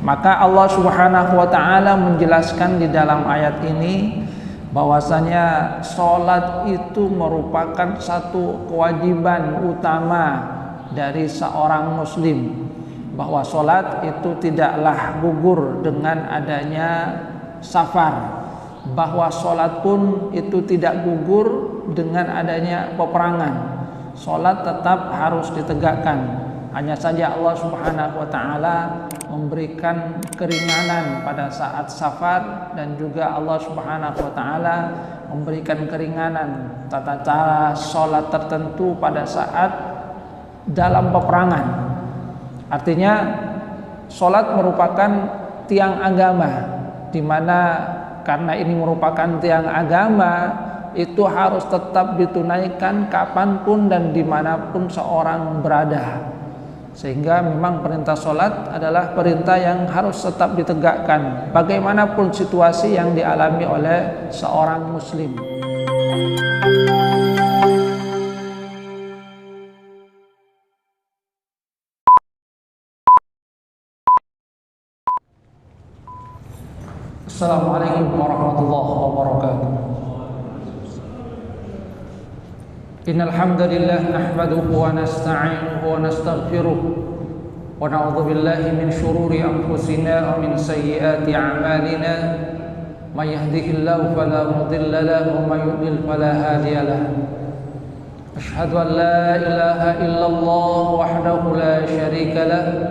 Maka Allah Subhanahu wa taala menjelaskan di dalam ayat ini bahwasanya salat itu merupakan satu kewajiban utama dari seorang muslim, bahwa salat itu tidaklah gugur dengan adanya safar, bahwa salat pun itu tidak gugur dengan adanya peperangan. Salat tetap harus ditegakkan. Hanya saja Allah Subhanahu wa taala memberikan keringanan pada saat safar, dan juga Allah Subhanahu wa taala memberikan keringanan tata cara salat tertentu pada saat dalam peperangan. Artinya salat merupakan tiang agama, di mana karena ini merupakan tiang agama, itu harus tetap ditunaikan kapanpun dan dimanapun seorang berada. Sehingga memang perintah sholat adalah perintah yang harus tetap ditegakkan bagaimanapun situasi yang dialami oleh seorang muslim. Assalamualaikum warahmatullahi wabarakatuh. Innal hamdalillah nahmaduhu wa nasta'inuhu wa nastaghfiruh wa na'udzu billahi min shururi anfusina wa min sayyiati a'malina. May yahdihillahu fala mudilla lahu wa may yudlil fala hadiya lahu. Asyhadu an la ilaha illallah wahdahu la syarika lahu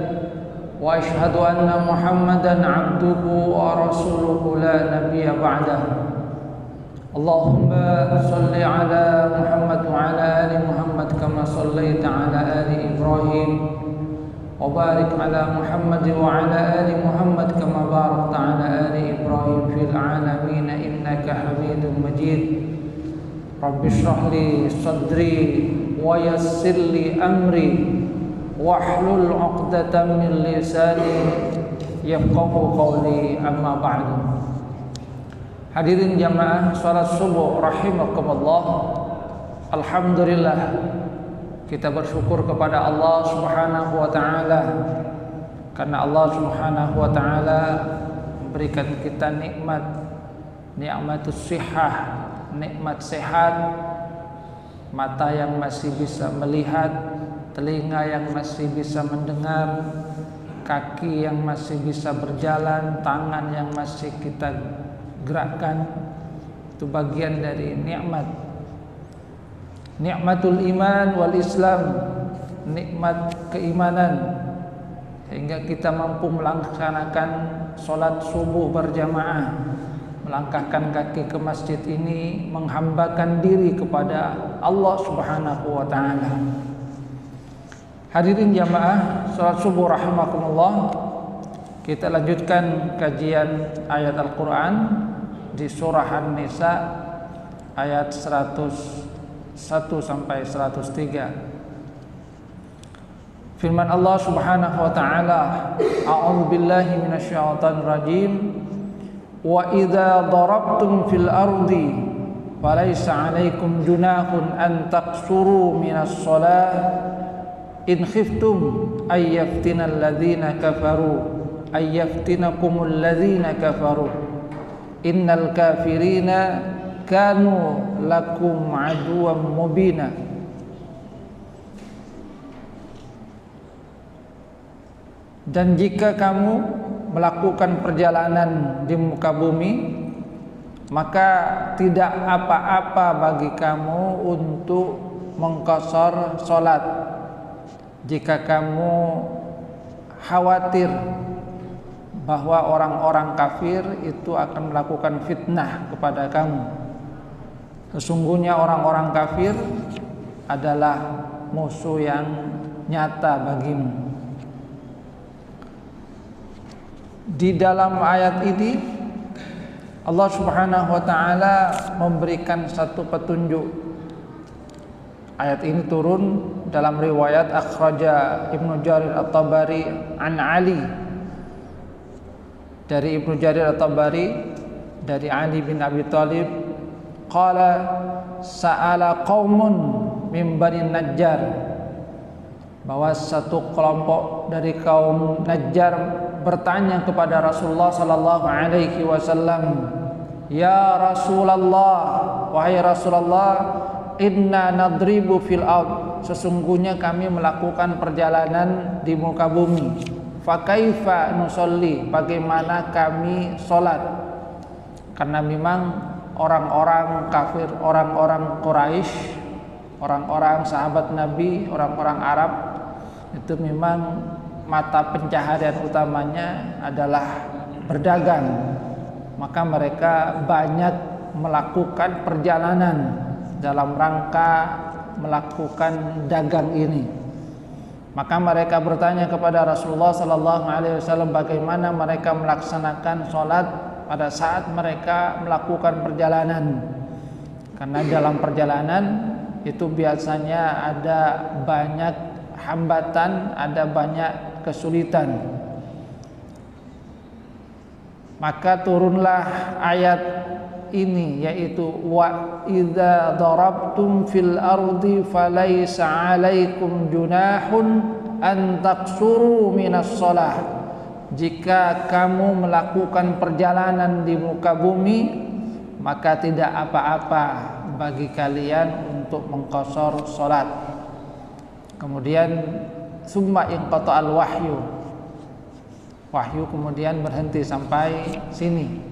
wa asyhadu anna Muhammadan 'abduhu wa rasuluhu la nabiyya ba'dahu. Allahumma salli ala Muhammad wa ala ali Muhammad kama sallaita ala ali Ibrahim wa barik ala Muhammad wa ala ali Muhammad kama barakta ala ali Ibrahim fil alamin innaka Hamidum Majid. Rabbi shrah li sadri wa yassir li amri wahlul 'uqdatam min lisani yafqahu qawli, amma ba'du. Hadirin jamaah salat subuh rahimakumullah. Alhamdulillah, kita bersyukur kepada Allah Subhanahu wa taala karena Allah Subhanahu wa taala memberikan kita nikmatus sihah, nikmat sehat, mata yang masih bisa melihat, telinga yang masih bisa mendengar, kaki yang masih bisa berjalan, tangan yang masih kita gerakkan. Itu bagian dari nikmatul iman wal Islam, nikmat keimanan, sehingga kita mampu melaksanakan sholat subuh berjamaah, melangkahkan kaki ke masjid ini, menghambakan diri kepada Allah Subhanahu wa taala. Hadirin jamaah sholat subuh rahimakumullah, kita lanjutkan kajian ayat Al-Quran di surah An-Nisa ayat 101 sampai 103. Firman Allah Subhanahu wa taala, a'udzu billahi minasyaitonir rajim, wa idza darabtum fil ardi falaysa 'alaikum junahun an taqsuru minas shalah in khiftum ay yaftinal ladzina kafaru ay yaftinakumul ladzina kafaru innal kafirina kanu lakum aduwwan mubina. Dan jika kamu melakukan perjalanan di muka bumi, maka tidak apa-apa bagi kamu untuk mengqashar salat jika kamu khawatir bahwa orang-orang kafir itu akan melakukan fitnah kepada kamu. Sesungguhnya orang-orang kafir adalah musuh yang nyata bagimu. Di dalam ayat ini Allah Subhanahu wa taala memberikan satu petunjuk. Ayat ini turun dalam riwayat akhraja Ibnu Jarir At-Tabari an Ali, dari Ibnu Jarir At-Tabari dari Ali bin Abi Thalib, qala sa'ala qaumun min Bani Najjar, bahwa satu kelompok dari kaum Najjar bertanya kepada Rasulullah sallallahu alaihi wasallam, "Ya Rasulullah, wahai Rasulullah, inna nadribu fil ard." Sesungguhnya kami melakukan perjalanan di muka bumi. Fa kaifa nusolli? Bagaimana kami salat? Karena memang orang-orang kafir, orang-orang Quraisy, orang-orang sahabat Nabi, orang-orang Arab itu memang mata pencaharian utamanya adalah berdagang. Maka mereka banyak melakukan perjalanan dalam rangka melakukan dagang ini. Maka mereka bertanya kepada Rasulullah sallallahu alaihi wasallam bagaimana mereka melaksanakan sholat pada saat mereka melakukan perjalanan. Karena dalam perjalanan itu biasanya ada banyak hambatan, ada banyak kesulitan. Maka turunlah ayat ini, yaitu wa idza darabtum fil ardi falaysa 'alaikum junahun an taqsuru minas shalah. Jika kamu melakukan perjalanan di muka bumi, maka tidak apa-apa bagi kalian untuk mengqasar salat. Kemudian summa inqata'al wahyu. Wahyu kemudian berhenti sampai sini.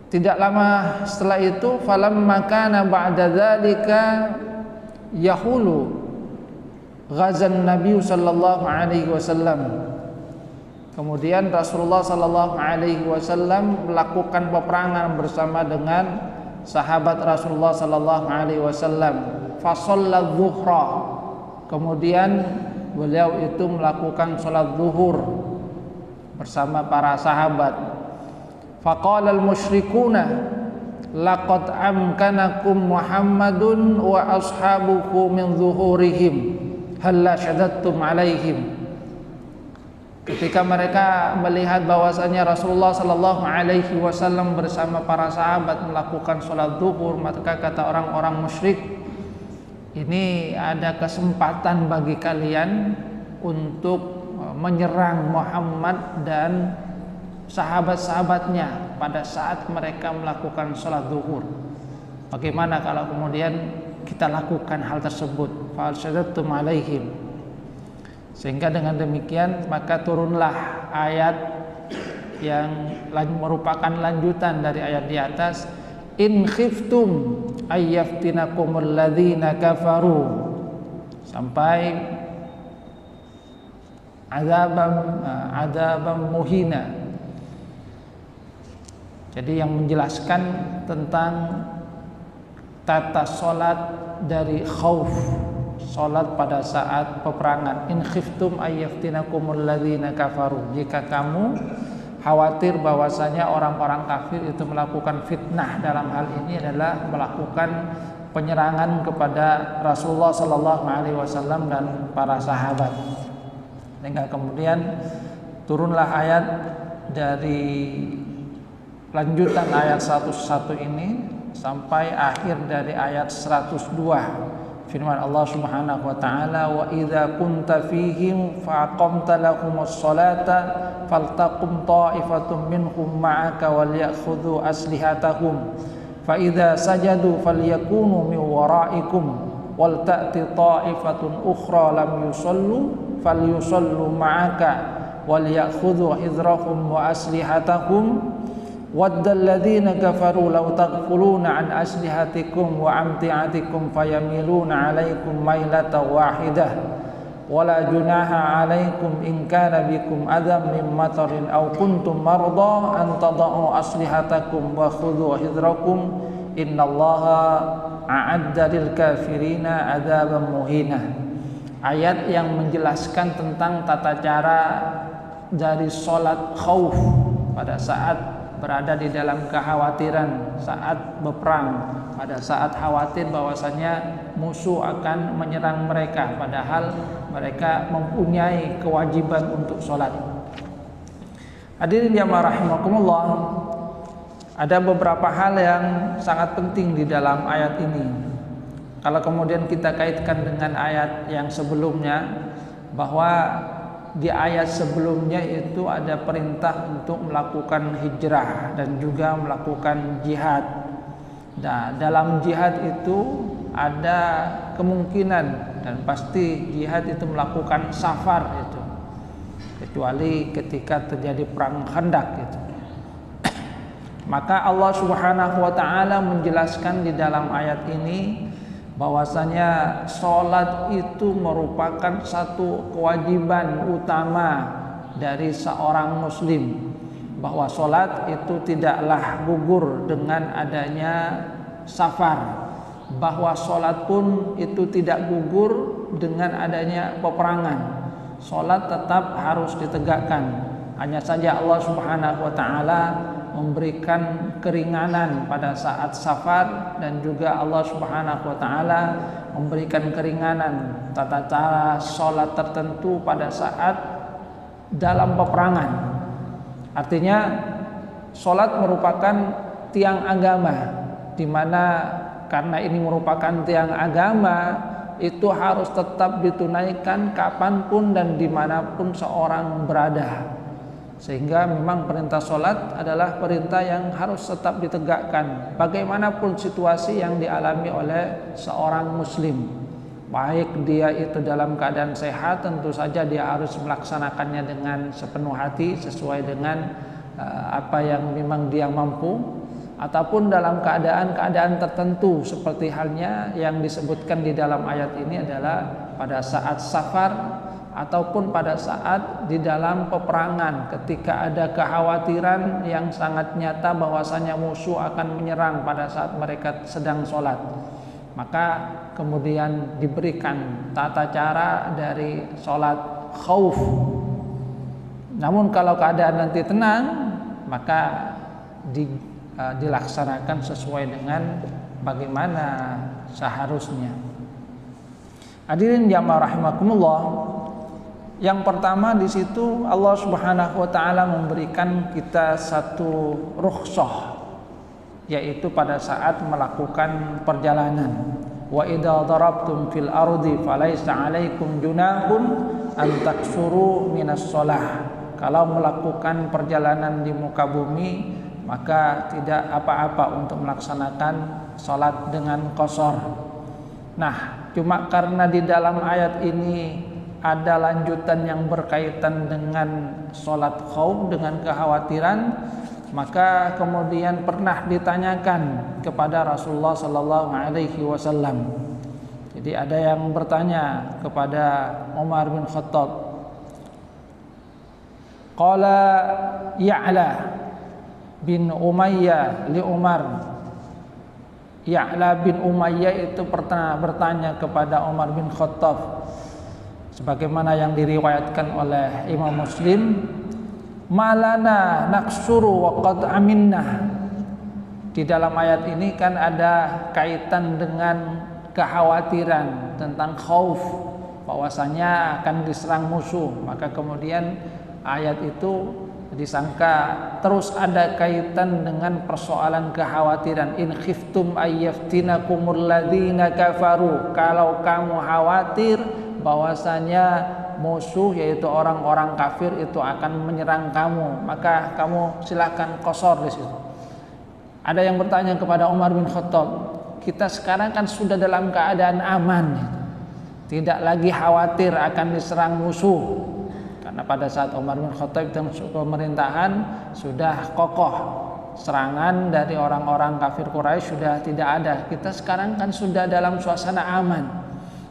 Tidak lama setelah itu, falamma kana ba'da dzalika yahulu ghazan Nabi sallallahu alaihi wasallam. Kemudian Rasulullah sallallahu alaihi wasallam melakukan peperangan bersama dengan sahabat Rasulullah sallallahu alaihi wasallam. Fa shalla dzuhra. Kemudian beliau itu melakukan salat zuhur bersama para sahabat. Faqala al-musyrikuna laqad amkanakum Muhammadun wa ashabuhu min zuhurihim halla syaddattum alaihim. Ketika mereka melihat bahwasanya Rasulullah sallallahu alaihi wasallam bersama para sahabat melakukan salat zuhur, maka kata orang-orang musyrik, ini ada kesempatan bagi kalian untuk menyerang Muhammad dan sahabat-sahabatnya pada saat mereka melakukan sholat zuhur. Bagaimana kalau kemudian kita lakukan hal tersebut? Fa'asyaddattum alaihim. Sehingga dengan demikian maka turunlah ayat yang merupakan lanjutan dari ayat di atas, in khiftum ayyaftinakumul ladzina kafaru, sampai adzabam muhina. Jadi yang menjelaskan tentang tata salat dari khauf, salat pada saat peperangan. In khiftum ayyaftinakumul ladzina kafaru, jika kamu khawatir bahwasanya orang-orang kafir itu melakukan fitnah, dalam hal ini adalah melakukan penyerangan kepada Rasulullah sallallahu alaihi wasallam dan para sahabat. Sehingga kemudian turunlah ayat dari lanjutan ayat 101 ini sampai akhir dari ayat 102. Firman Allah Subhanahu wa taala, wa idza kunta fihim faqamta lahumus salata faltaqum ta'ifatun minhum ma'aka walyakhudhu aslihatahum fa idza sajadu falyakunu min wara'ikum wal ta'ti ta'ifatun ukhra lam yusallu falyusallu ma'aka walyakhudhu hidrahum wa aslihatahum waddal ladzina kafaru law taghfuluna an aslihatikum wa amti'atikum fayamiluna 'alaikum mailatan wahidah wala junaha 'alaikum in kana bikum adam min matarin aw kuntum marda an tada'u aslihatakum wa khudhu hidrakum innallaha a'adda lil kafirina 'adzaban muhina. Ayat yang menjelaskan tentang tata cara dari salat khauf pada saat berada di dalam kekhawatiran saat berperang, pada saat khawatir bahwasanya musuh akan menyerang mereka, padahal mereka mempunyai kewajiban untuk sholat. Hadirin jamaah rahimakumullah, ada beberapa hal yang sangat penting di dalam ayat ini. Kalau kemudian kita kaitkan dengan ayat yang sebelumnya, bahwa di ayat sebelumnya itu ada perintah untuk melakukan hijrah dan juga melakukan jihad. Nah, dalam jihad itu ada kemungkinan dan pasti jihad itu melakukan safar itu, kecuali ketika terjadi perang Khandaq itu. Maka Allah Subhanahu wa taala menjelaskan di dalam ayat ini bahwasanya sholat itu merupakan satu kewajiban utama dari seorang muslim, bahwa sholat itu tidaklah gugur dengan adanya safar, bahwa sholat pun itu tidak gugur dengan adanya peperangan. Sholat tetap harus ditegakkan, hanya saja Allah Subhanahu wa taala memberikan keringanan pada saat safar, dan juga Allah Subhanahu wa taala memberikan keringanan tata cara sholat tertentu pada saat dalam peperangan. Artinya sholat merupakan tiang agama, di mana karena ini merupakan tiang agama, itu harus tetap ditunaikan kapanpun dan dimanapun seorang berada. Sehingga memang perintah sholat adalah perintah yang harus tetap ditegakkan bagaimanapun situasi yang dialami oleh seorang muslim. Baik dia itu dalam keadaan sehat, tentu saja dia harus melaksanakannya dengan sepenuh hati sesuai dengan apa yang memang dia mampu, ataupun dalam keadaan-keadaan tertentu seperti halnya yang disebutkan di dalam ayat ini adalah pada saat safar ataupun pada saat di dalam peperangan, ketika ada kekhawatiran yang sangat nyata bahwasanya musuh akan menyerang pada saat mereka sedang sholat, maka kemudian diberikan tata cara dari sholat khauf. Namun kalau keadaan nanti tenang, maka dilaksanakan sesuai dengan bagaimana seharusnya. Hadirin jamaah rahimakumullah, yang pertama di situ Allah Subhanahu wa taala memberikan kita satu rukhsah, yaitu pada saat melakukan perjalanan. Wa idza darabtum fil ardi falaisa 'alaikum junahun an taksuru minas shalah. Kalau melakukan perjalanan di muka bumi, maka tidak apa-apa untuk melaksanakan salat dengan qashar. Nah, cuma karena di dalam ayat ini ada lanjutan yang berkaitan dengan sholat khauf, dengan kekhawatiran, maka kemudian pernah ditanyakan kepada Rasulullah Sallallahu Alaihi Wasallam. Jadi ada yang bertanya kepada Umar bin Khattab, qala Ya'la bin Umayyah li Umar. Ya'la bin Umayyah itu pernah bertanya kepada Umar bin Khattab, sebagaimana yang diriwayatkan oleh Imam Muslim, malana naksuru wa qad aminna. Di dalam ayat ini kan ada kaitan dengan kekhawatiran tentang khauf, bahwasanya akan diserang musuh. Maka kemudian ayat itu disangka terus ada kaitan dengan persoalan kekhawatiran. In khiftum ayyaftinakumul ladzina kafaru, kalau kamu khawatir bahwasanya musuh yaitu orang-orang kafir itu akan menyerang kamu, maka kamu silakan qashar di situ. Ada yang bertanya kepada Umar bin Khattab, kita sekarang kan sudah dalam keadaan aman, tidak lagi khawatir akan diserang musuh, karena pada saat Umar bin Khattab dan pemerintahan sudah kokoh, serangan dari orang-orang kafir Quraisy sudah tidak ada. Kita sekarang kan sudah dalam suasana aman.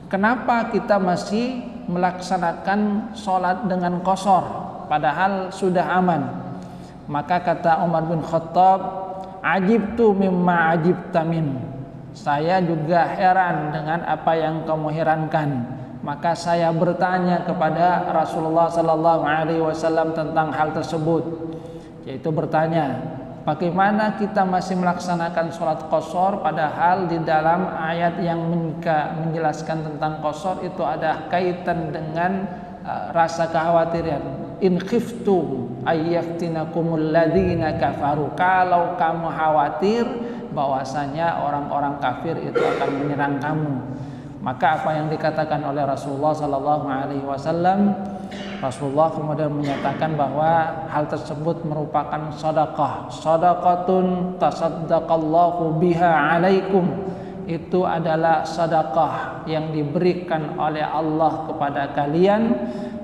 Kenapa kita masih melaksanakan sholat dengan qashar padahal sudah aman? Maka kata Umar bin Khattab, ajibtu mimma ajibta min. Saya juga heran dengan apa yang kamu herankan. Maka saya bertanya kepada Rasulullah Sallallahu Alaihi Wasallam tentang hal tersebut, yaitu bertanya, bagaimana kita masih melaksanakan sholat qashar padahal di dalam ayat yang menjelaskan tentang qashar itu ada kaitan dengan rasa kekhawatiran. In khiftum ayyaftinakumul ladzina kafaru, kalau kamu khawatir bahwasanya orang-orang kafir itu akan menyerang kamu. Maka apa yang dikatakan oleh Rasulullah Sallallahu Alaihi Wasallam, Rasulullah kemudian menyatakan bahwa hal tersebut merupakan sedekah. Shadaqatun tasaddaqallahu biha alaikum. Itu adalah sedekah yang diberikan oleh Allah kepada kalian.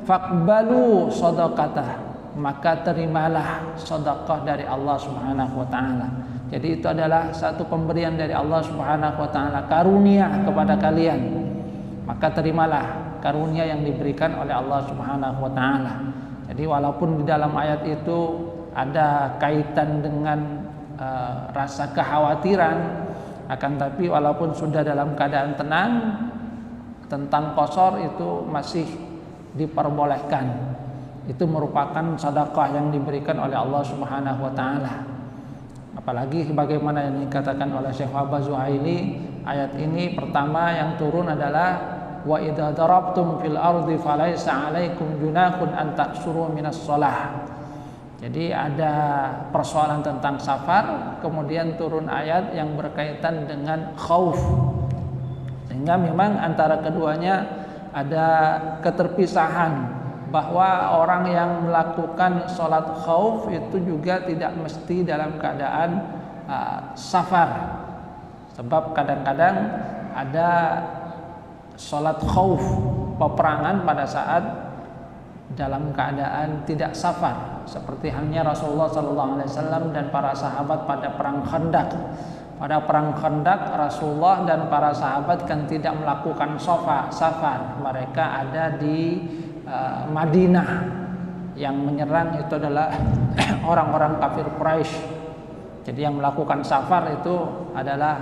Faqbalu shadaqatah. Maka terimalah sedekah dari Allah Subhanahu wa taala. Jadi itu adalah satu pemberian dari Allah Subhanahu wa taala, karunia kepada kalian. Maka terimalah karunia yang diberikan oleh Allah Subhanahu wa taala. Jadi walaupun di dalam ayat itu ada kaitan dengan rasa kekhawatiran, akan tapi walaupun sudah dalam keadaan tenang, tentang qasar itu masih diperbolehkan. Itu merupakan sedekah yang diberikan oleh Allah Subhanahu wa taala. Apalagi bagaimana yang dikatakan oleh Syekh Wahbah Zuhaili, ayat ini pertama yang turun adalah wa idza darabtum fil ardi falaisa 'alaikum junahun an taqsuru minas shalah. Jadi ada persoalan tentang safar, kemudian turun ayat yang berkaitan dengan khauf. Sehingga memang antara keduanya ada keterpisahan, bahwa orang yang melakukan sholat khauf itu juga tidak mesti dalam keadaan safar. Sebab kadang-kadang ada sholat khauf, peperangan pada saat dalam keadaan tidak safar, seperti halnya Rasulullah SAW dan para sahabat pada perang Khandaq. Pada perang Khandaq, Rasulullah dan para sahabat kan tidak melakukan safar. Mereka ada di Madinah. Yang menyerang itu adalah orang-orang kafir Quraisy. Jadi yang melakukan safar itu adalah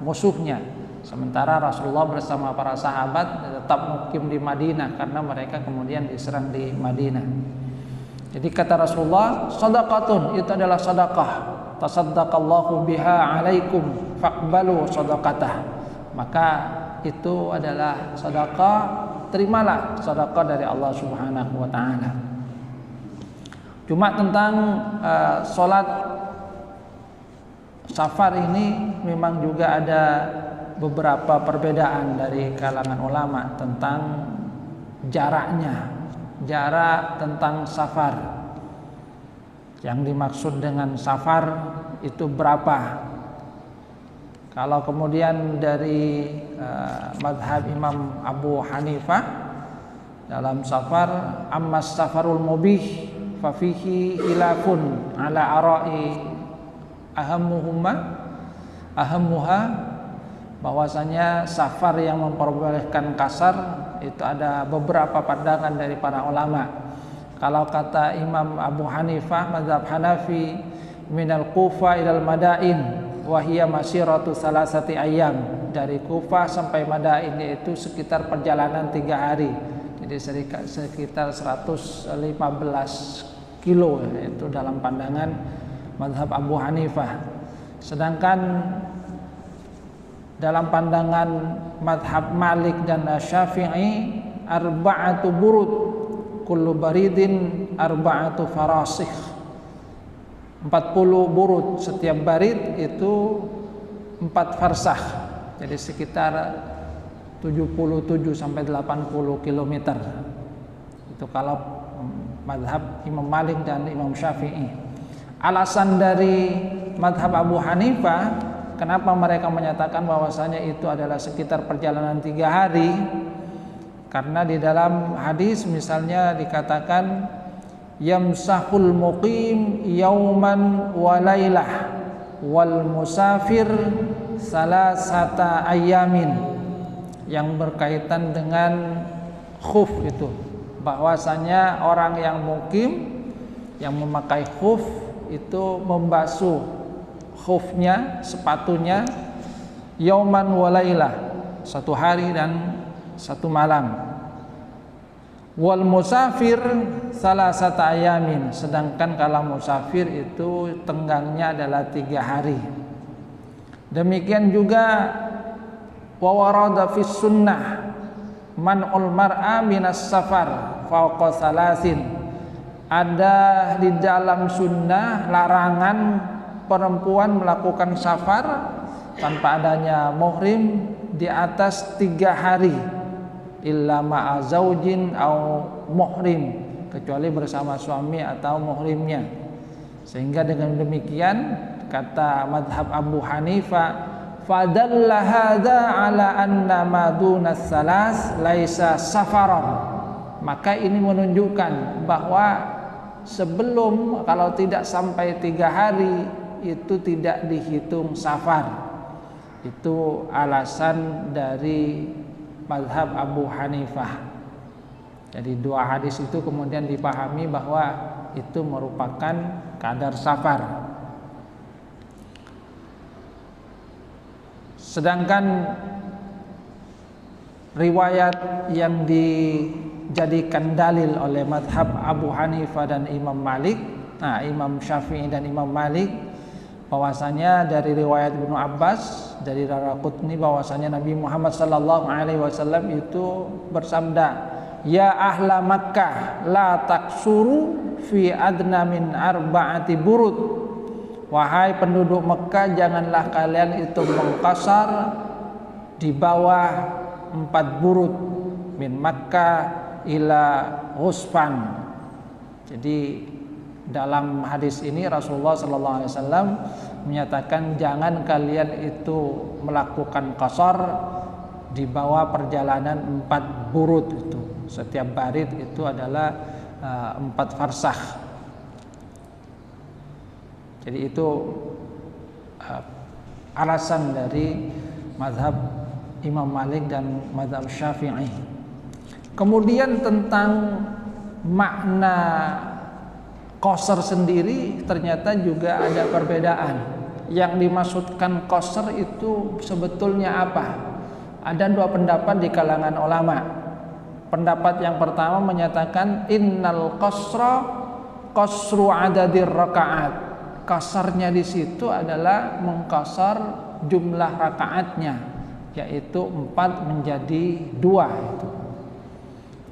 musuhnya. Sementara Rasulullah bersama para sahabat tetap mukim di Madinah karena mereka kemudian diserang di Madinah. Jadi kata Rasulullah, shadaqatun, itu adalah sedekah. Tasaddaqallahu biha alaikum faqbalu shadaqatah. Maka itu adalah sedekah, terimalah sedekah dari Allah Subhanahu wa taala. Cuma tentang salat safar ini memang juga ada beberapa perbedaan dari kalangan ulama tentang jaraknya, jarak tentang safar. Yang dimaksud dengan safar itu berapa? Kalau kemudian dari madhab Imam Abu Hanifah dalam safar, ammas safarul mubih fafihi khilafun ala ara'i ahammuha, bahwasanya safar yang memperbolehkan kasar itu ada beberapa pandangan dari para ulama. Kalau kata Imam Abu Hanifah mazhab Hanafi, minal Kufah ilal Madain wa hiya masiratu salasati ayyam, dari Kufah sampai Madain yaitu sekitar perjalanan 3 hari. Jadi sekitar 115 kilo, itu dalam pandangan mazhab Abu Hanifah. Sedangkan dalam pandangan mazhab Malik dan Syafi'i, arba'atu burud kullu baridin arba'atu farasikh, 40 burud, setiap barid itu 4 farsakh, jadi sekitar 77 sampai 80 km. Itu kalau mazhab Imam Malik dan Imam Syafi'i. Alasan dari mazhab Abu Hanifah kenapa mereka menyatakan bahwasanya itu adalah sekitar perjalanan 3 hari, karena di dalam hadis misalnya dikatakan yamsahul muqim yauman wa lailah wal musafir salasata ayyamin, yang berkaitan dengan khuf itu, bahwasanya orang yang mukim yang memakai khuf itu membasuh khufnya, sepatunya, yauman wa lailah, 1 hari dan 1 malam. Wal musafir salasata ayamin, sedangkan kalau musafir itu tenggangnya adalah 3 hari. Demikian juga wa warada fis sunnah man'ul mar'a minas safar fauqa salasin, ada di dalam sunnah larangan perempuan melakukan safar tanpa adanya muhrim di atas 3 hari. illa ma'a zaujin au muhrim, kecuali bersama suami atau muhrimnya. Sehingga dengan demikian kata madhab Abu Hanifah, fadalla hadza ala anna ma dunas salas laisa safaran, maka ini menunjukkan bahwa sebelum, kalau tidak sampai 3 hari itu tidak dihitung safar. Itu alasan dari mazhab Abu Hanifah. Jadi 2 hadis itu kemudian dipahami bahwa itu merupakan kadar safar. Sedangkan riwayat yang dijadikan dalil oleh mazhab Abu Hanifah dan Imam Malik, Imam Syafi'i dan Imam Malik, bahwasanya dari riwayat Ibnu Abbas dari Daraqutni bahwasanya Nabi Muhammad sallallahu alaihi wasallam itu bersabda, ya ahla Makkah la taksuru fi adna min arba'ati burud, wahai penduduk Mekah, janganlah kalian itu mengqasar di bawah 4 burud, min Makkah ila Ghusfan. Jadi dalam hadis ini Rasulullah sallallahu alaihi wasallam menyatakan jangan kalian itu melakukan qasar di bawah perjalanan 4 burud itu. Setiap barid itu adalah 4 farsakh. Jadi itu alasan dari mazhab Imam Malik dan mazhab Syafi'i. Kemudian tentang makna qasar sendiri ternyata juga ada perbedaan. Yang dimaksudkan qasar itu sebetulnya apa? Ada 2 pendapat di kalangan ulama. Pendapat yang pertama menyatakan innal qasra qasru adadir rakaat. Qasarnya di situ adalah mengqasar jumlah rakaatnya, yaitu 4 menjadi 2 itu.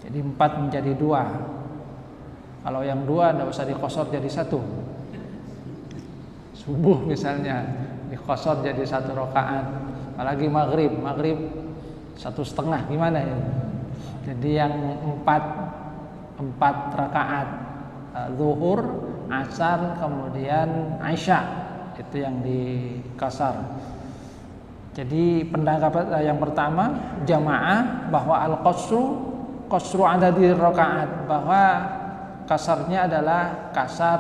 Jadi 4 menjadi 2. Kalau yang 2 tidak usah diqasar jadi 1. Subuh misalnya diqasar jadi 1 rakaat. Apalagi maghrib 1,5 gimana ya? Jadi yang 4 rakaat, zuhur, asar, kemudian isya, itu yang diqasar. Jadi pendapat yang pertama jamaah bahwa qasru adadi rakaat, bahwa kasarnya adalah kasar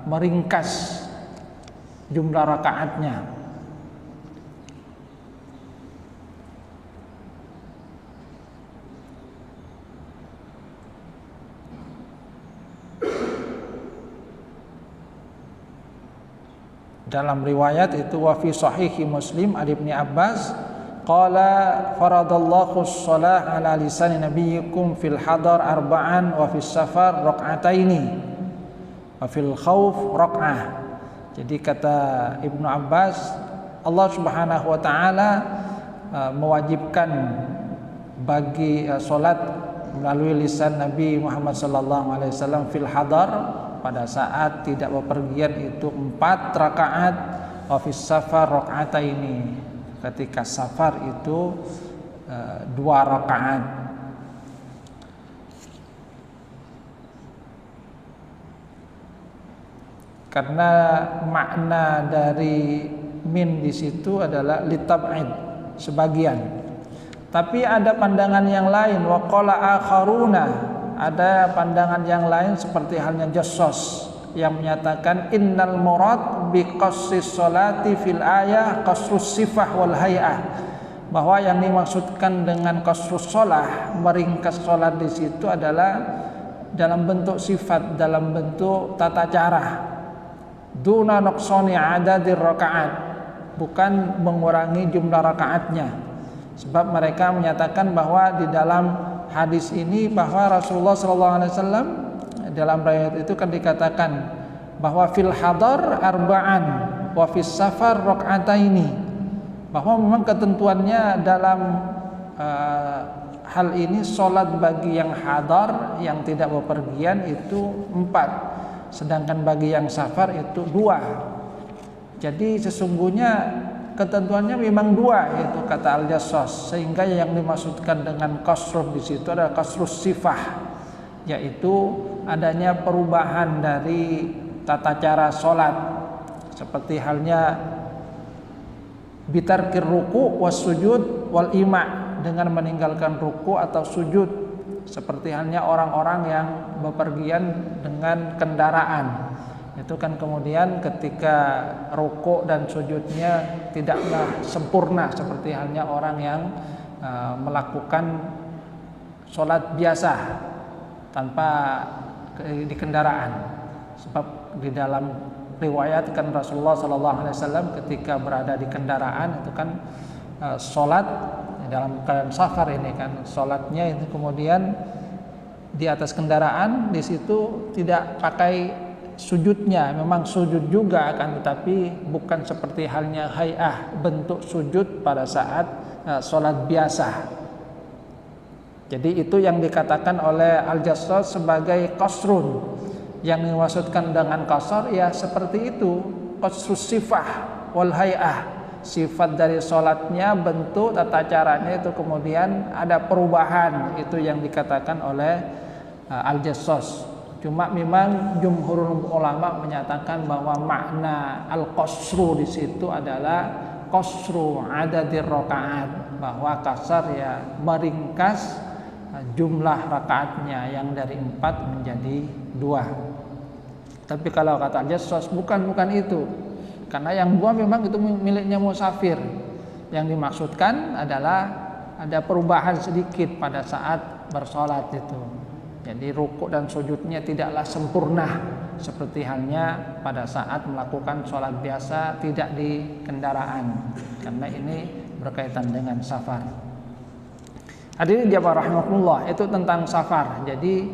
meringkas jumlah rakaatnya. Dalam riwayat itu wa fi sahihi Muslim ad Ibnu Abbas qala faradallahu shalah ala lisani nabiyyikum fil hadar arba'an wa fis safar raq'ataini wa fil khauf raq'ah. Jadi kata Ibnu Abbas, Allah Subhanahu wa taala mewajibkan bagi salat melalui lisan Nabi Muhammad sallallahu alaihi wasallam fil hadar, pada saat tidak bepergian itu 4 rakaat, wa fis safar raq'ataini, ketika safar itu 2 rakaat. Karena makna dari min di situ adalah litab'id, sebagian. Tapi ada pandangan yang lain, wa qala akharuna, ada pandangan yang lain seperti halnya Jassos yang menyatakan innal murad bi qassis sholati fil ayah qasrus sifah wal hay'ah, bahwa yang dimaksudkan dengan qasrus sholah, meringkas sholat di situ adalah dalam bentuk sifat, dalam bentuk tata cara, duna nuqsani adadir rakaat, bukan mengurangi jumlah rakaatnya. Sebab mereka menyatakan bahwa di dalam hadis ini bahwa Rasulullah SAW dalam riwayat itu kan dikatakan bahwa fil hadar arba'an wa fis safar raq'ataini, bahwa memang ketentuannya dalam hal ini sholat bagi yang hadar, yang tidak bepergian itu 4, sedangkan bagi yang safar itu 2. Jadi sesungguhnya ketentuannya memang dua, yaitu kata Al-Jassas, sehingga yang dimaksudkan dengan qasrun di situ adalah qasrus sifah, yaitu adanya perubahan dari tata cara sholat, seperti halnya bitarkir ruku was sujud wal ima, dengan meninggalkan ruku atau sujud, seperti halnya orang-orang yang bepergian dengan kendaraan. Itu kan kemudian ketika rukuk dan sujudnya tidaklah sempurna, seperti halnya orang yang melakukan sholat biasa tanpa di kendaraan. Sebab di dalam riwayat kan Rasulullah SAW ketika berada di kendaraan itu kan sholat dalam keadaan safar, ini kan sholatnya itu kemudian di atas kendaraan, di situ tidak pakai sujudnya, memang sujud juga kan, tetapi bukan seperti halnya hay'ah, bentuk sujud pada saat sholat biasa. Jadi itu yang dikatakan oleh Al-Jassas sebagai qasrun. Yang dimaksudkan dengan qasar ya seperti itu, qasrus sifah wal hay'ah, sifat dari sholatnya, bentuk tata caranya itu kemudian ada perubahan, itu yang dikatakan oleh Al-Jassas. Cuma memang jumhurul ulama menyatakan bahwa makna al-qasru di situ adalah qasru adadir rakaat, bahwa kasar ya meringkas jumlah rakaatnya yang dari 4 menjadi 2. Tapi kalau kata Al-Jassas bukan itu, karena yang 2 memang itu miliknya musafir. Yang dimaksudkan adalah ada perubahan sedikit pada saat bersolat itu. Jadi rukuk dan sujudnya tidaklah sempurna seperti halnya pada saat melakukan sholat biasa tidak di kendaraan, karena ini berkaitan dengan safar. Hadirin jamaah rahimakumullah, itu tentang safar. Jadi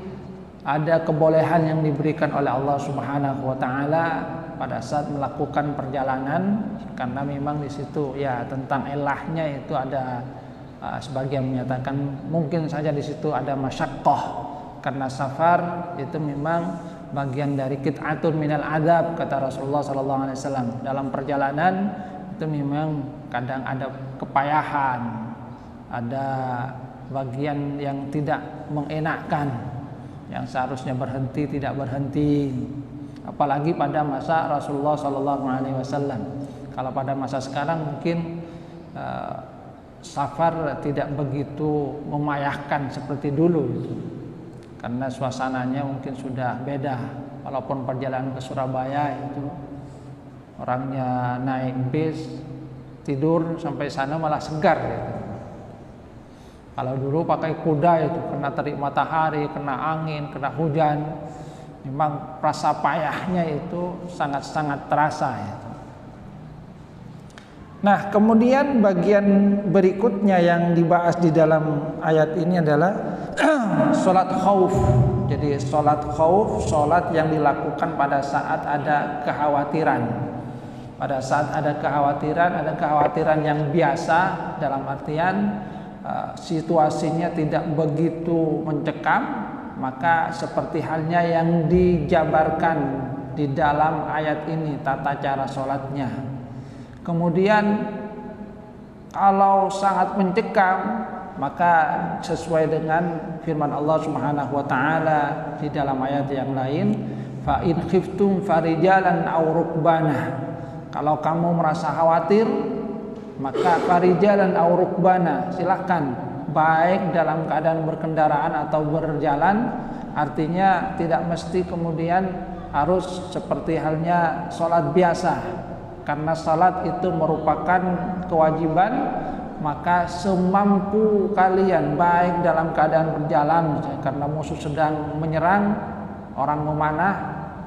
ada kebolehan yang diberikan oleh Allah Subhanahu wa taala pada saat melakukan perjalanan, karena memang di situ ya tentang ilahnya itu ada sebagian menyatakan mungkin saja di situ ada masyaqqah. Karena safar itu memang bagian dari qit'atun minal adab, kata Rasulullah SAW. Dalam perjalanan itu memang kadang ada kepayahan, ada bagian yang tidak mengenakkan, yang seharusnya berhenti tidak berhenti. Apalagi pada masa Rasulullah SAW. Kalau pada masa sekarang mungkin safar tidak begitu memayahkan seperti dulu gitu. Karena suasananya mungkin sudah beda. Walaupun perjalanan ke Surabaya itu orangnya naik bis, tidur sampai sana malah segar gitu. Kalau dulu pakai kuda itu kena terik matahari, kena angin, kena hujan, memang rasa payahnya itu sangat-sangat terasa gitu. Nah, kemudian bagian berikutnya yang dibahas di dalam ayat ini adalah sholat khauf. Jadi sholat khauf, sholat yang dilakukan pada saat ada kekhawatiran. Pada saat ada kekhawatiran yang biasa, dalam artian situasinya tidak begitu mencekam, maka seperti halnya yang dijabarkan di dalam ayat ini tata cara sholatnya. Kemudian kalau sangat mencekam, maka sesuai dengan firman Allah Subhanahu wa taala di dalam ayat yang lain, fa in khiftum farijalan aw rukbana. Kalau kamu merasa khawatir, maka farijalan aw rukbana, silahkan, baik dalam keadaan berkendaraan atau berjalan. Artinya tidak mesti kemudian harus seperti halnya sholat biasa. Karena salat itu merupakan kewajiban, maka semampu kalian, baik dalam keadaan berjalan, karena musuh sedang menyerang, orang memanah,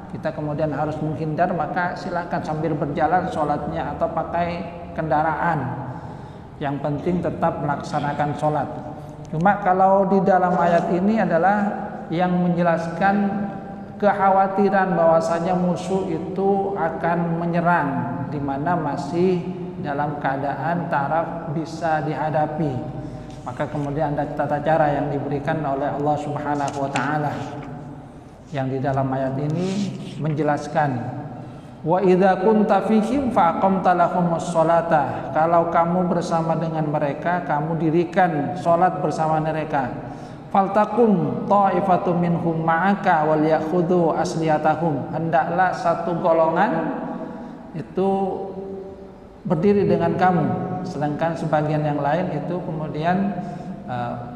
kita kemudian harus menghindar, maka silakan sambil berjalan sholatnya atau pakai kendaraan. Yang penting tetap melaksanakan sholat. Cuma kalau di dalam ayat ini adalah yang menjelaskan kekhawatiran bahwasanya musuh itu akan menyerang, di mana masih dalam keadaan taraf bisa dihadapi. Maka kemudian ada tata cara yang diberikan oleh Allah Subhanahu wa taala yang di dalam ayat ini menjelaskan Wa idza kunta fihim fa aqamta lahumus sholata, kalau kamu bersama dengan mereka, kamu dirikan salat bersama mereka. Faltakum ta'ifatum minhum ma'aka wal yakhudhu asliyatahum, hendaklah satu golongan itu berdiri dengan kamu, sedangkan sebagian yang lain itu kemudian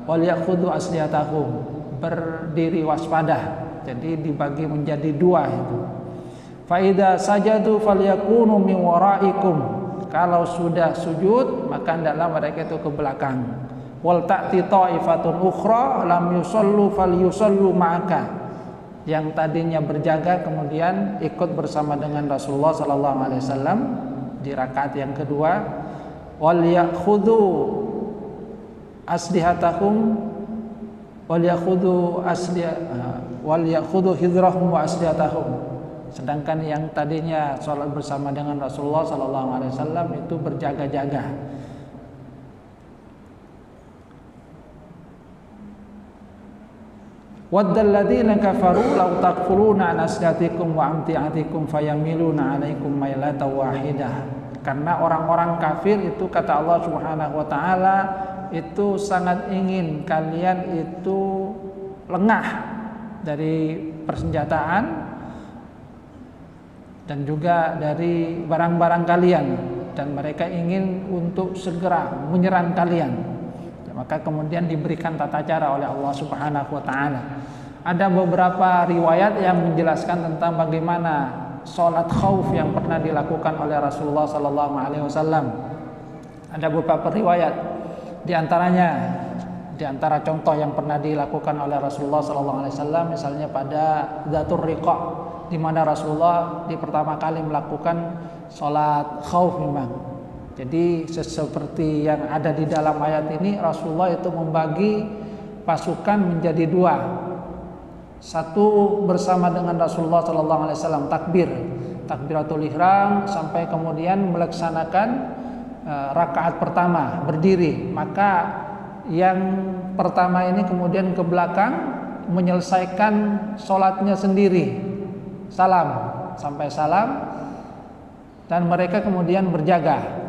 wal yakhudhu asliyatahum, berdiri waspada. Jadi dibagi menjadi dua itu. Fa idza sajadu falyakunu min waraikum, kalau sudah sujud maka hendaklah mereka itu ke belakang. Wal ta'ti ta'ifatun ukhra lam yusallu falyusallu ma'aka, yang tadinya berjaga kemudian ikut bersama dengan Rasulullah sallallahu alaihi wasallam di rakaat yang kedua. Wal yakhudhu aslihatahum wal yakhudhu hidrahum wa aslihatahum, sedangkan yang tadinya sholat bersama dengan Rasulullah sallallahu alaihi wasallam itu berjaga-jaga. Waddal ladzina kafaru law takfuruna an aslihatikum wa amti'atikum fayamiluna 'alaikum mailatan wahidah. Karena orang-orang kafir itu, kata Allah Subhanahu wa taala, itu sangat ingin kalian itu lengah dari persenjataan dan juga dari barang-barang kalian, dan mereka ingin untuk segera menyerang kalian. Maka kemudian diberikan tata cara oleh Allah Subhanahu wa taala. Ada beberapa riwayat yang menjelaskan tentang bagaimana salat khauf yang pernah dilakukan oleh Rasulullah sallallahu alaihi wasallam. Ada beberapa riwayat, di antara contoh yang pernah dilakukan oleh Rasulullah sallallahu alaihi wasallam, misalnya pada Dzatur Riqa, di mana Rasulullah di pertama kali melakukan salat khauf memang. Jadi seperti yang ada di dalam ayat ini, Rasulullah itu membagi pasukan menjadi dua. Satu bersama dengan Rasulullah sallallahu alaihi wasallam takbiratul ihram, sampai kemudian melaksanakan rakaat pertama berdiri. Maka yang pertama ini kemudian ke belakang menyelesaikan sholatnya sendiri, sampai salam, dan mereka kemudian berjaga.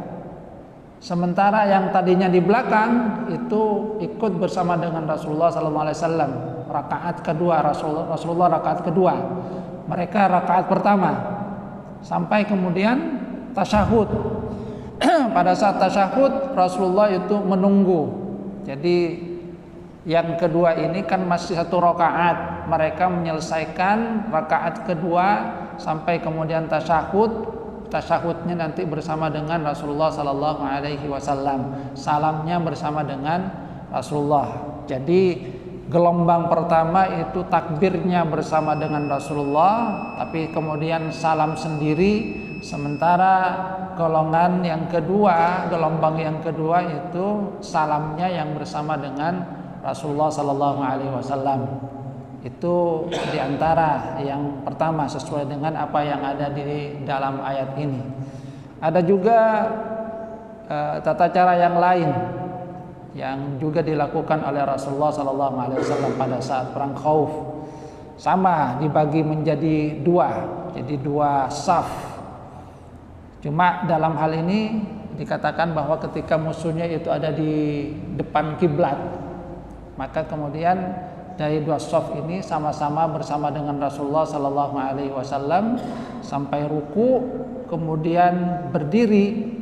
Sementara yang tadinya di belakang itu ikut bersama dengan Rasulullah SAW. Rakaat kedua, Rasulullah rakaat kedua, mereka rakaat pertama, sampai kemudian tasyahud. Pada saat tasyahud Rasulullah itu menunggu. Jadi yang kedua ini kan masih satu rakaat, mereka menyelesaikan rakaat kedua sampai kemudian tasyahud. Tasyahudnya nanti bersama dengan Rasulullah sallallahu alaihi wasallam, salamnya bersama dengan Rasulullah. Jadi gelombang pertama itu takbirnya bersama dengan Rasulullah, tapi kemudian salam sendiri. Sementara gelombang yang kedua itu salamnya yang bersama dengan Rasulullah sallallahu alaihi wasallam. Itu diantara yang pertama sesuai dengan apa yang ada di dalam ayat ini. Ada juga tata cara yang lain yang juga dilakukan oleh Rasulullah SAW pada saat perang Khauf. Sama, dibagi menjadi dua, jadi dua saf. Cuma dalam hal ini dikatakan bahwa ketika musuhnya itu ada di depan kiblat, maka kemudian dari dua shaf ini sama-sama bersama dengan Rasulullah sallallahu alaihi wasallam sampai ruku, kemudian berdiri.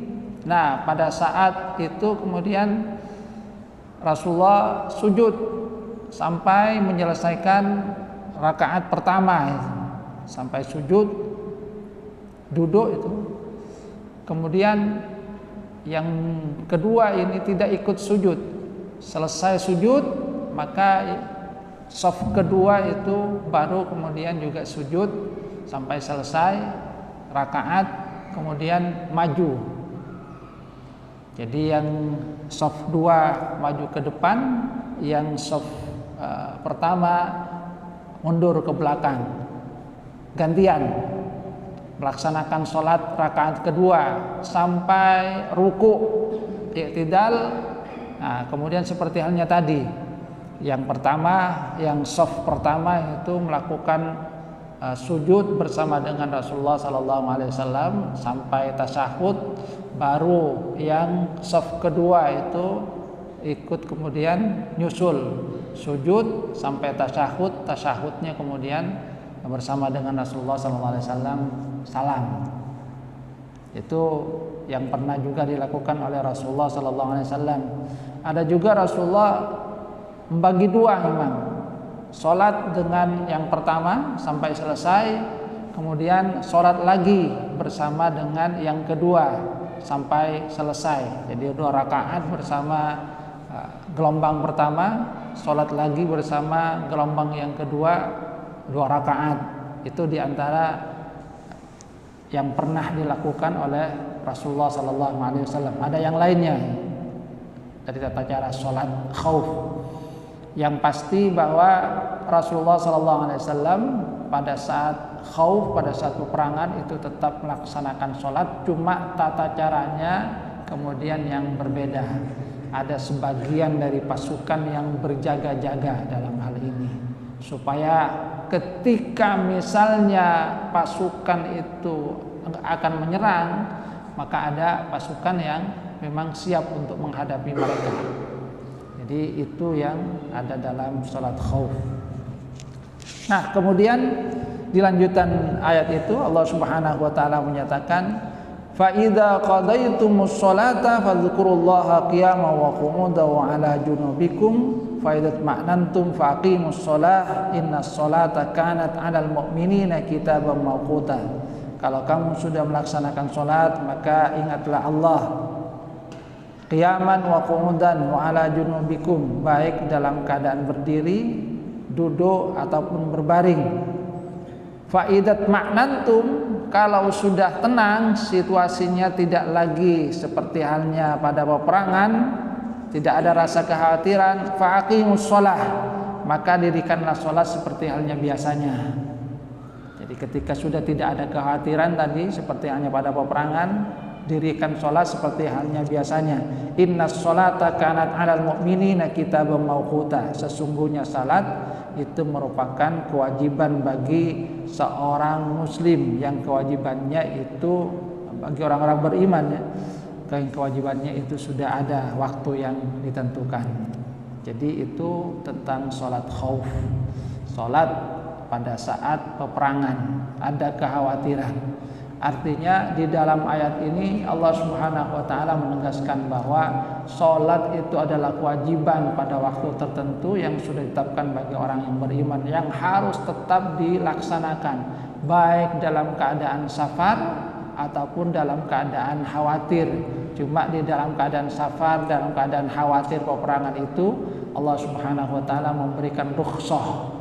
Nah, pada saat itu kemudian Rasulullah sujud sampai menyelesaikan rakaat pertama, sampai sujud, duduk itu. Kemudian yang kedua ini tidak ikut sujud. Selesai sujud, maka shaf kedua itu baru kemudian juga sujud sampai selesai rakaat, kemudian maju. Jadi yang shaf 2 maju ke depan, yang shaf pertama mundur ke belakang. Gantian melaksanakan sholat rakaat kedua sampai ruku, i'tidal. Nah, kemudian seperti halnya tadi, yang pertama, yang shaf pertama itu melakukan sujud bersama dengan Rasulullah sallallahu alaihi wasallam sampai tasyahud, baru yang saf kedua itu ikut kemudian nyusul sujud sampai tasyahud, tasyahudnya kemudian bersama dengan Rasulullah sallallahu alaihi wasallam salam. Itu yang pernah juga dilakukan oleh Rasulullah sallallahu alaihi wasallam. Ada juga Rasulullah membagi dua imam. Salat dengan yang pertama sampai selesai, kemudian salat lagi bersama dengan yang kedua sampai selesai. Jadi 2 rakaat bersama gelombang pertama, salat lagi bersama gelombang yang kedua 2 rakaat. Itu diantara yang pernah dilakukan oleh Rasulullah sallallahu alaihi wasallam. Ada yang lainnya dari tata cara salat khauf. Yang pasti bahwa Rasulullah sallallahu alaihi wasallam pada saat khauf, pada saat peperangan itu tetap melaksanakan salat, cuma tata caranya kemudian yang berbeda. Ada sebagian dari pasukan yang berjaga-jaga dalam hal ini, supaya ketika misalnya pasukan itu akan menyerang, maka ada pasukan yang memang siap untuk menghadapi mereka. Jadi itu yang ada dalam salat khauf. Nah, kemudian di lanjutan ayat itu Allah Subhanahu wa taala menyatakan, fa idza qadaytumus sholata fadhkurullaha qiyaman wa qu'udan wa 'ala junubikum fa idza ma'nantum faqimus shalah innas sholata kanat 'alal mu'minina kitaban mawquta. Kalau kamu sudah melaksanakan salat, maka ingatlah Allah qiyaman wa qu'udan wa 'ala junubikum, baik dalam keadaan berdiri, duduk ataupun berbaring. Fa idzat ma'nantum, kalau sudah tenang, situasinya tidak lagi seperti halnya pada peperangan, tidak ada rasa kekhawatiran, faqimus shalah, maka dirikanlah salat seperti halnya biasanya. Jadi ketika sudah tidak ada kekhawatiran tadi seperti halnya pada peperangan, dirikan sholat seperti halnya biasanya. Innas sholata kanat 'alal mu'minina kitaban mawquta. Sesungguhnya salat itu merupakan kewajiban bagi seorang muslim, yang kewajibannya itu bagi orang-orang beriman ya. Kewajibannya itu sudah ada waktu yang ditentukan. Jadi itu tentang salat khauf. Salat pada saat peperangan ada kekhawatiran. Artinya di dalam ayat ini Allah Subhanahu wa taala menegaskan bahwa salat itu adalah kewajiban pada waktu tertentu yang sudah ditetapkan bagi orang yang beriman, yang harus tetap dilaksanakan baik dalam keadaan safar ataupun dalam keadaan khawatir. Cuma di dalam keadaan safar, dalam keadaan khawatir peperangan itu Allah Subhanahu wa taala memberikan rukhsah.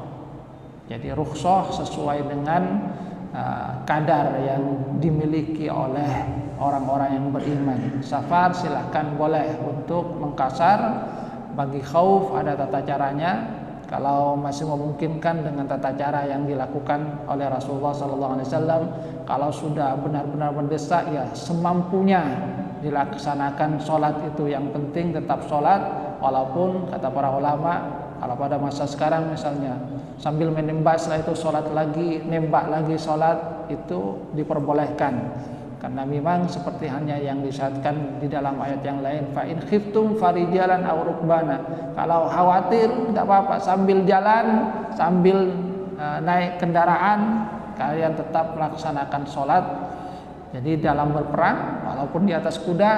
Jadi rukhsah sesuai dengan kadar yang dimiliki oleh orang-orang yang beriman. Safar silahkan boleh untuk mengkasar. Bagi khauf ada tata caranya. Kalau masih memungkinkan dengan tata cara yang dilakukan oleh Rasulullah SAW. Kalau sudah benar-benar mendesak, ya semampunya dilaksanakan sholat itu. Yang penting tetap sholat, walaupun kata para ulama, kalau pada masa sekarang misalnya sambil menembak, setelah itu sholat lagi, nembak lagi sholat, itu diperbolehkan. Karena memang seperti hanya yang disyaratkan di dalam ayat yang lain, fa in khiftum farijalan aw rukbana. Kalau khawatir tidak apa-apa, sambil jalan, sambil naik kendaraan, kalian tetap melaksanakan sholat. Jadi dalam berperang, walaupun di atas kuda,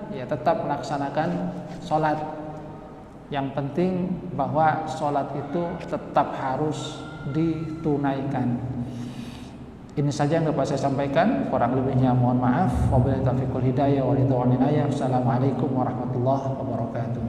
ya tetap melaksanakan sholat. Yang penting bahwa sholat itu tetap harus ditunaikan. Ini saja yang dapat saya sampaikan. Kurang lebihnya mohon maaf. Wabillahi taufiq wal hidayah. Assalamualaikum warahmatullahi wabarakatuh.